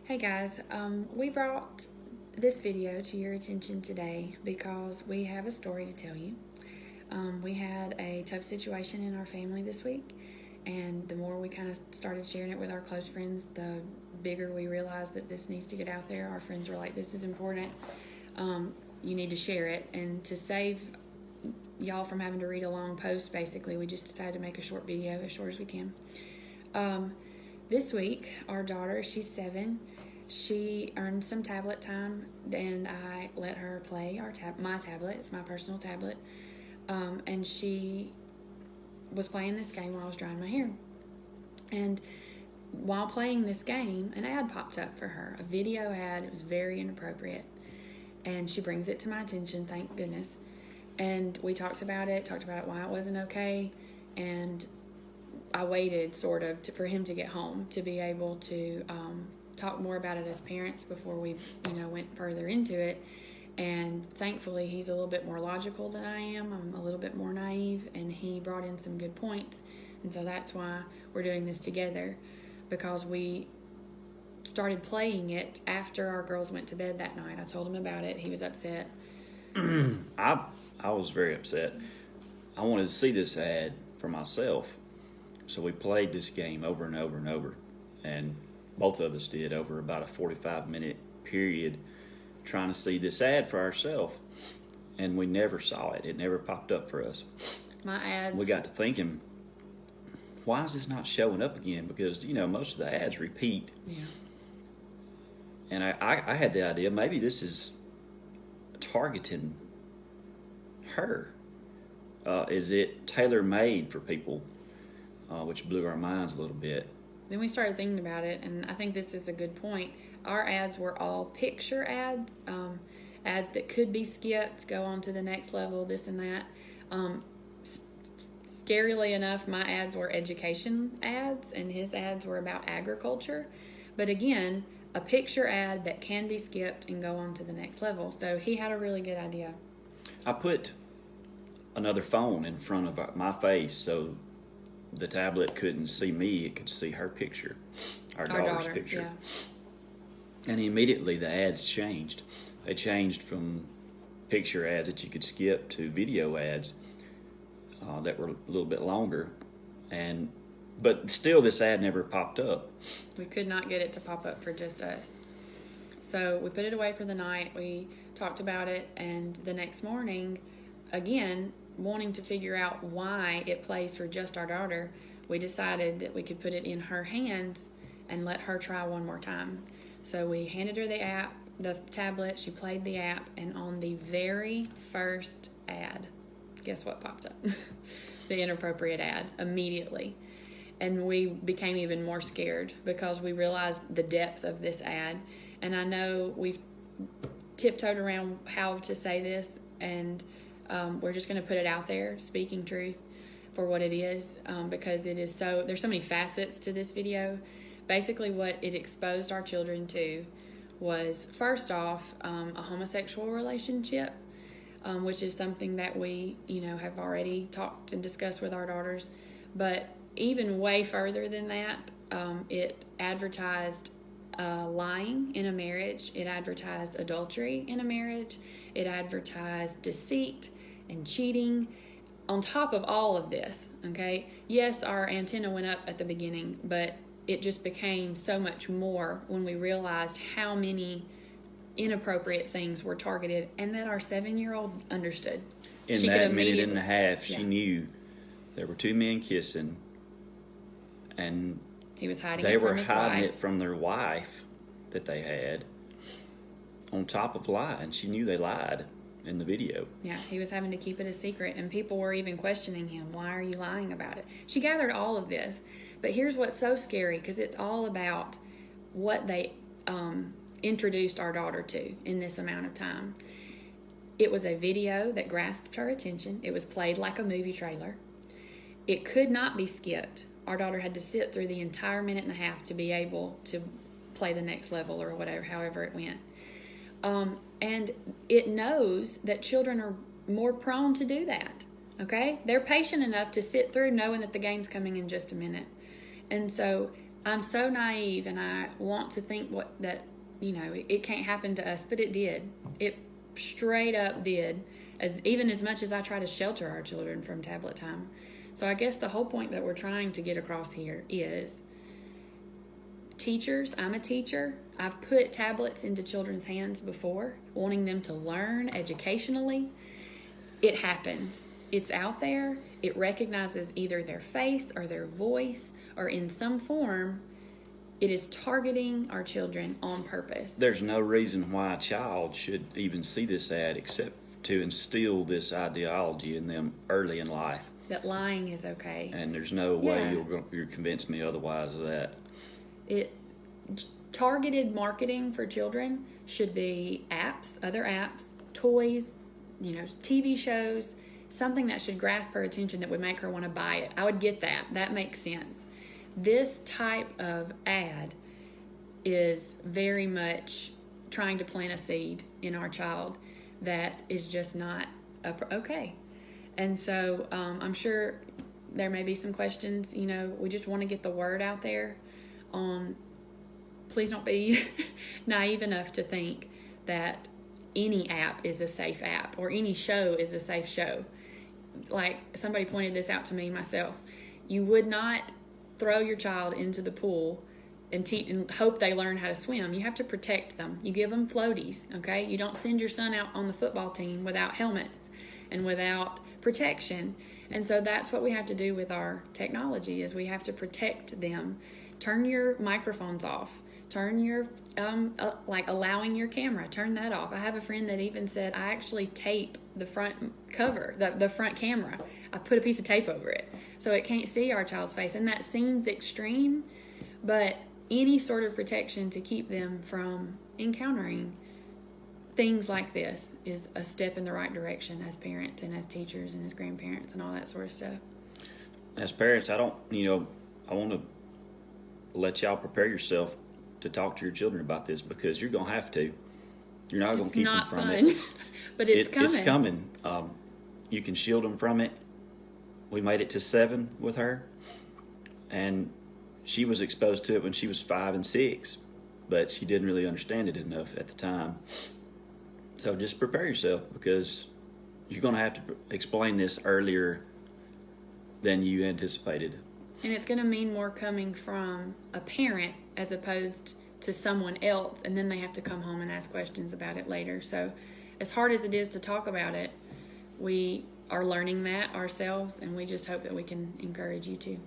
Hey guys, we brought this video to your attention today because we have a story to tell you. We had a tough situation in our family this week, and the more we kind of started sharing it with our close friends, the bigger we realized that this needs to get out there. Our friends were like, this is important. You need to share it. And to save y'all from having to read a long post, basically, we just decided to make a short video, as short as we can. This week, our daughter, she's 7, she earned some tablet time, and I let her play my tablet. It's my personal tablet. And she was playing this game while I was drying my hair. And while playing this game, an ad popped up for her, a video ad. It was very inappropriate. And she brings it to my attention, thank goodness. And we talked about it why it wasn't okay, and I waited sort of for him to get home to be able to talk more about it as parents before we went further into it. And thankfully he's a little bit more logical than I am. I'm a little bit more naive, and he brought in some good points. And so that's why we're doing this together, because we started playing it after our girls went to bed that night. I told him about it. He was upset. I was very upset. I wanted to see this ad for myself. So we played this game over and over and over, and both of us did over about a 45-minute period trying to see this ad for ourselves, and we never saw it. It never popped up for us. My ads. We got to thinking, why is this not showing up again? Because, most of the ads repeat. Yeah. And I had the idea, maybe this is targeting her. Is it tailor-made for people? Which blew our minds a little bit. Then we started thinking about it, and I think this is a good point. Our ads were all picture ads, ads that could be skipped, go on to the next level, this and that. Scarily enough, my ads were education ads, and his ads were about agriculture. But again, a picture ad that can be skipped and go on to the next level. So he had a really good idea. I put another phone in front of my face so the tablet couldn't see me, it could see her picture, our daughter's picture. Yeah. And immediately the ads changed. They changed from picture ads that you could skip to video ads that were a little bit longer. But still, this ad never popped up. We could not get it to pop up for just us. So we put it away for the night. We talked about it, and the next morning, again, wanting to figure out why it plays for just our daughter, we decided that we could put it in her hands and let her try one more time. So we handed her the tablet, she played the app, and on the very first ad, guess what popped up? The inappropriate ad immediately. And we became even more scared because we realized the depth of this ad. And I know we've tiptoed around how to say this, and we're just going to put it out there, speaking truth for what it is, because it is there's so many facets to this video. Basically, what it exposed our children to was, first off, a homosexual relationship, which is something that we, have already talked and discussed with our daughters. But even way further than that, it advertised lying in a marriage. It advertised adultery in a marriage. It advertised deceit and cheating. On top of all of this, okay, yes, our antenna went up at the beginning, but it just became so much more when we realized how many inappropriate things were targeted, and that our 7-year-old understood. In that minute and a half, she knew there were two men kissing, and he was hiding they it from were his hiding wife. it from their wife that they had, on top of lying. She knew they lied in the video. Yeah, he was having to keep it a secret, and people were even questioning him. Why are you lying about it? She gathered all of this, but here's what's so scary, because it's all about what they introduced our daughter to in this amount of time. It was a video that grasped her attention. It was played like a movie trailer. It could not be skipped. Our daughter had to sit through the entire minute and a half to be able to play the next level or whatever, however it went. And it knows that children are more prone to do that, okay? They're patient enough to sit through knowing that the game's coming in just a minute. And so I'm so naive, and I want to think that it can't happen to us, but it did. It straight up did. Even as much as I try to shelter our children from tablet time. So I guess the whole point that we're trying to get across here is, teachers, I'm a teacher. I've put tablets into children's hands before, wanting them to learn educationally. It happens. It's out there. It recognizes either their face or their voice, or in some form, it is targeting our children on purpose. There's no reason why a child should even see this ad except to instill this ideology in them early in life. That lying is okay. And there's no way you'll convince me otherwise of that. Targeted marketing for children should be apps, other apps, toys, TV shows, something that should grasp her attention that would make her want to buy it. I would get that. That makes sense. This type of ad is very much trying to plant a seed in our child that is just not okay. And so I'm sure there may be some questions. We just want to get the word out there. Please don't be naive enough to think that any app is a safe app or any show is a safe show. Like somebody pointed this out to me myself. You would not throw your child into the pool and hope they learn how to swim. You have to protect them. You give them floaties, okay? You don't send your son out on the football team without helmets and without protection. And so that's what we have to do with our technology, is we have to protect them. Turn your microphones off. Turn your, allowing your camera, turn that off. I have a friend that even said, I actually tape the front cover, the front camera. I put a piece of tape over it so it can't see our child's face. And that seems extreme, but any sort of protection to keep them from encountering things like this is a step in the right direction as parents and as teachers and as grandparents and all that sort of stuff. As parents, I want to let y'all prepare yourself to talk to your children about this, because you're going to have to. You're not going to keep them from it. But it's coming. It's coming. You can shield them from it. We made it to 7 with her, and she was exposed to it when she was 5 and 6, but she didn't really understand it enough at the time. So just prepare yourself, because you're going to have to explain this earlier than you anticipated. And it's going to mean more coming from a parent as opposed to someone else, and then they have to come home and ask questions about it later. So as hard as it is to talk about it, we are learning that ourselves, and we just hope that we can encourage you to.